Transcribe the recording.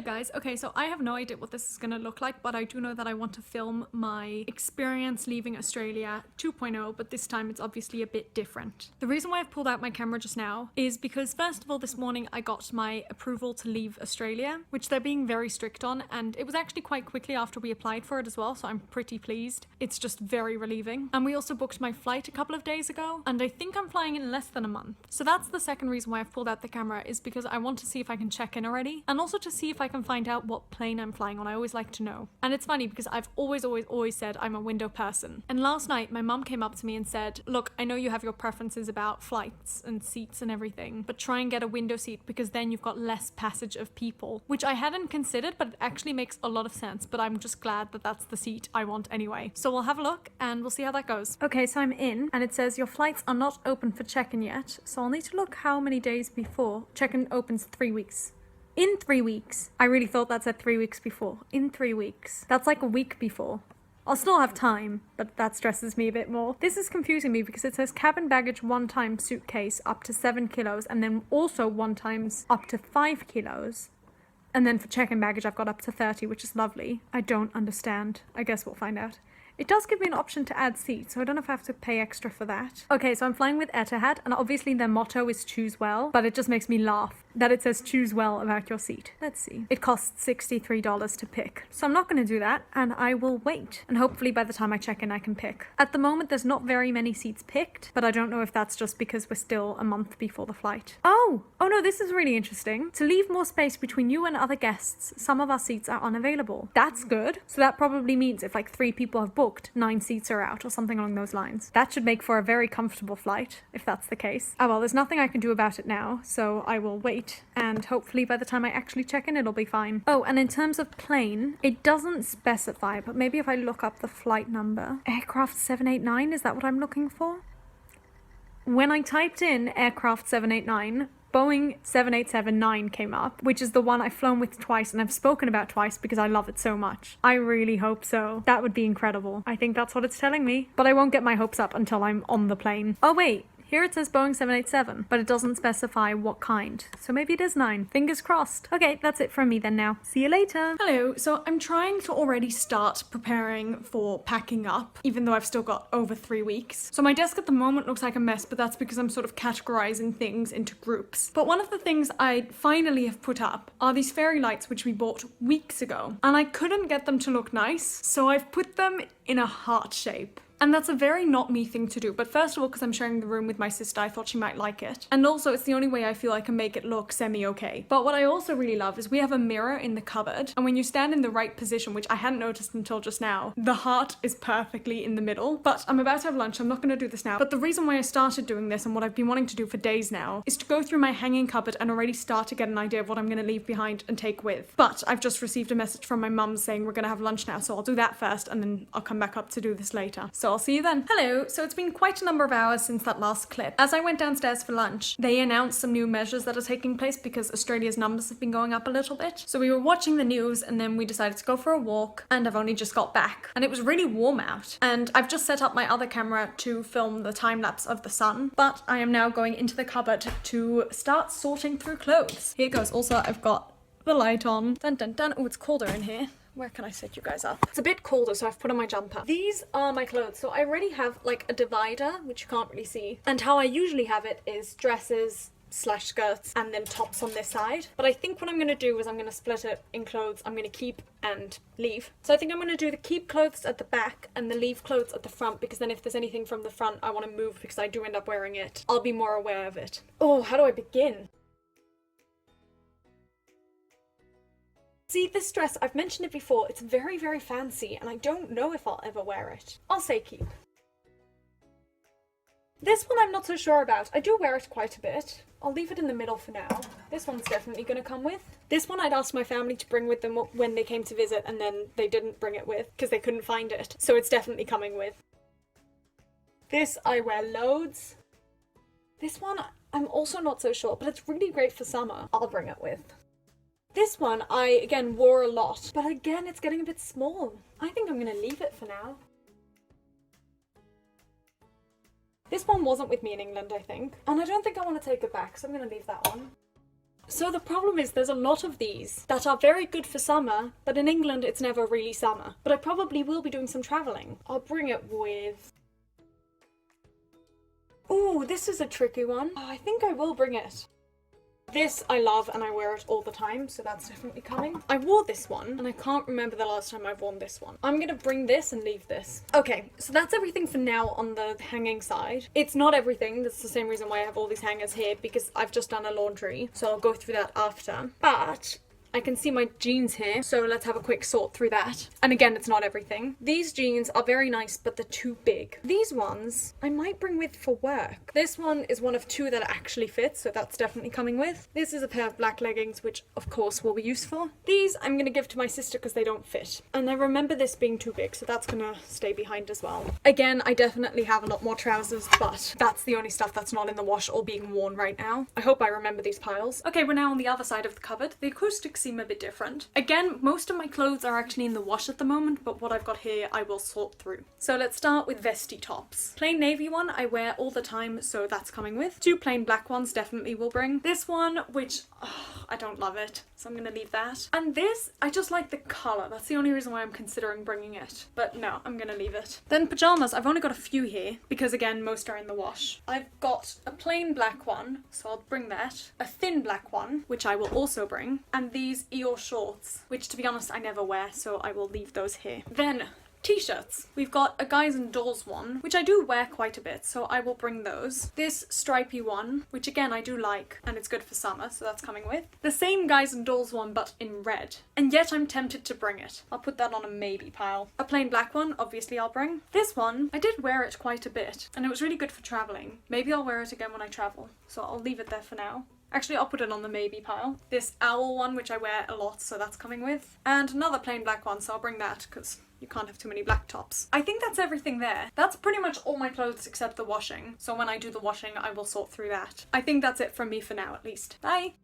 Hello guys. Okay, so I have no idea what this is gonna look like, but I do know that I want to film my experience leaving Australia 2.0, but this time it's obviously a bit different. The reason why I've pulled out my camera just now is because first of all this morning I got my approval to leave Australia, which they're being very strict on, and it was actually quite quickly after we applied for it as well, so I'm pretty pleased. It's just very relieving. And we also booked my flight a couple of days ago, and I think I'm flying in less than a month. So that's the second reason why I've pulled out the camera, is because I want to see if I can check in already, and also to see if I can find out what plane I'm flying on. I always like to know. And it's funny because I've always said I'm a window person. And last night my mum came up to me and said, look, I know you have your preferences about flights and seats and everything, but try and get a window seat because then you've got less passage of people, which I hadn't considered, but it actually makes a lot of sense. But I'm just glad that that's the seat I want anyway. So we'll have a look and we'll see how that goes. Okay, so I'm in and it says your flights are not open for check-in yet. So I'll need to look how many days before. Check-in opens 3 weeks. In 3 weeks. I really thought that said 3 weeks before. In 3 weeks. That's like a week before. I'll still have time, but that stresses me a bit more. This is confusing me because it says cabin baggage 1 time suitcase up to 7 kilos and then also 1 times up to 5 kilos. And then for check-in baggage I've got up to 30, which is lovely. I don't understand. I guess we'll find out. It does give me an option to add seats, so I don't know if I have to pay extra for that. Okay, so I'm flying with Etihad, and obviously their motto is choose well, but it just makes me laugh that it says choose well about your seat. Let's see. It costs $63 to pick. So I'm not going to do that, and I will wait. And hopefully by the time I check in, I can pick. At the moment, there's not very many seats picked, but I don't know if that's just because we're still a month before the flight. Oh no, this is really interesting. To leave more space between you and other guests, some of our seats are unavailable. That's good. So that probably means if like 3 people have booked, 9 seats are out or something along those lines. That should make for a very comfortable flight, if that's the case. Oh well, there's nothing I can do about it now, so I will wait. And hopefully by the time I actually check in, it'll be fine. Oh, and in terms of plane, it doesn't specify, but maybe if I look up the flight number. Aircraft 789, is that what I'm looking for? When I typed in aircraft 789, Boeing 787-9 came up, which is the one I've flown with twice and I've spoken about twice because I love it so much. I really hope so. That would be incredible. I think that's what it's telling me. But I won't get my hopes up until I'm on the plane. Oh wait. Here it says Boeing 787, but it doesn't specify what kind. So maybe it is 9. Fingers crossed. Okay, that's it from me then now. See you later. Hello, so I'm trying to already start preparing for packing up, even though I've still got over 3 weeks. So my desk at the moment looks like a mess, but that's because I'm sort of categorizing things into groups. But one of the things I finally have put up are these fairy lights, which we bought weeks ago. And I couldn't get them to look nice, so I've put them in a heart shape. And that's a very not me thing to do, but first of all, because I'm sharing the room with my sister, I thought she might like it. And also, it's the only way I feel I can make it look semi-okay. But what I also really love is we have a mirror in the cupboard, and when you stand in the right position, which I hadn't noticed until just now, the heart is perfectly in the middle. But I'm about to have lunch, so I'm not going to do this now. But the reason why I started doing this, and what I've been wanting to do for days now, is to go through my hanging cupboard and already start to get an idea of what I'm going to leave behind and take with. But I've just received a message from my mum saying we're going to have lunch now, so I'll do that first, and then I'll come back up to do this later. So I'll see you then. Hello, so it's been quite a number of hours since that last clip. As I went downstairs for lunch, they announced some new measures that are taking place because Australia's numbers have been going up a little bit. So we were watching the news and then we decided to go for a walk, and I've only just got back. And it was really warm out. And I've just set up my other camera to film the time lapse of the sun, but I am now going into the cupboard to start sorting through clothes. Here goes. Also, I've got the light on. Dun dun dun. Oh, it's colder in here. Where can I set you guys up? It's a bit colder, so I've put on my jumper. These are my clothes. So I already have like a divider, which you can't really see. And how I usually have it is dresses / skirts and then tops on this side. But I think what I'm going to do is I'm going to split it in clothes I'm going to keep and leave. So I think I'm going to do the keep clothes at the back and the leave clothes at the front, because then if there's anything from the front I want to move because I do end up wearing it, I'll be more aware of it. Oh, how do I begin? See, this dress, I've mentioned it before, it's very, very fancy, and I don't know if I'll ever wear it. I'll say keep. This one I'm not so sure about. I do wear it quite a bit. I'll leave it in the middle for now. This one's definitely going to come with. This one I'd asked my family to bring with them when they came to visit, and then they didn't bring it with because they couldn't find it. So it's definitely coming with. This I wear loads. This one I'm also not so sure, but it's really great for summer. I'll bring it with. This one I, again, wore a lot, but again, it's getting a bit small. I think I'm going to leave it for now. This one wasn't with me in England, I think. And I don't think I want to take it back, so I'm going to leave that one. So the problem is there's a lot of these that are very good for summer, but in England it's never really summer. But I probably will be doing some travelling. I'll bring it with... Ooh, this is a tricky one. Oh, I think I will bring it. This I love and I wear it all the time, so that's definitely coming. I wore this one and I can't remember the last time I've worn this one. I'm gonna bring this and leave this. Okay, so that's everything for now on the hanging side. It's not everything. That's the same reason why I have all these hangers here, because I've just done a laundry, so I'll go through that after. But I can see my jeans here, so let's have a quick sort through that. And again, it's not everything. These jeans are very nice, but they're too big. These ones I might bring with for work. This one is one of two that actually fits, so that's definitely coming with. This is a pair of black leggings, which of course will be useful. These I'm gonna give to my sister because they don't fit. And I remember this being too big, so that's gonna stay behind as well. Again, I definitely have a lot more trousers, but that's the only stuff that's not in the wash or being worn right now. I hope I remember these piles. Okay, we're now on the other side of the cupboard. The acoustics seem a bit different. Again, most of my clothes are actually in the wash at the moment, but what I've got here I will sort through. So let's start with vesty tops. Plain navy one I wear all the time, so that's coming with. Two plain black ones definitely will bring. This one, which I don't love it, so I'm gonna leave that. And this, I just like the colour. That's the only reason why I'm considering bringing it. But no, I'm gonna leave it. Then pyjamas, I've only got a few here because again, most are in the wash. I've got a plain black one, so I'll bring that. A thin black one, which I will also bring. And these Eeyore shorts, which to be honest I never wear, so I will leave those here. Then t-shirts. We've got a guys and dolls one, which I do wear quite a bit, so I will bring those. This stripy one, which again I do like, and it's good for summer, so that's coming with. The same guys and dolls one, but in red. And yet I'm tempted to bring it. I'll put that on a maybe pile. A plain black one, obviously I'll bring. This one, I did wear it quite a bit, and it was really good for travelling. Maybe I'll wear it again when I travel, so I'll leave it there for now. Actually, I'll put it on the maybe pile. This owl one, which I wear a lot, so that's coming with. And another plain black one, so I'll bring that, because you can't have too many black tops. I think that's everything there. That's pretty much all my clothes except the washing. So when I do the washing, I will sort through that. I think that's it from me for now, at least. Bye!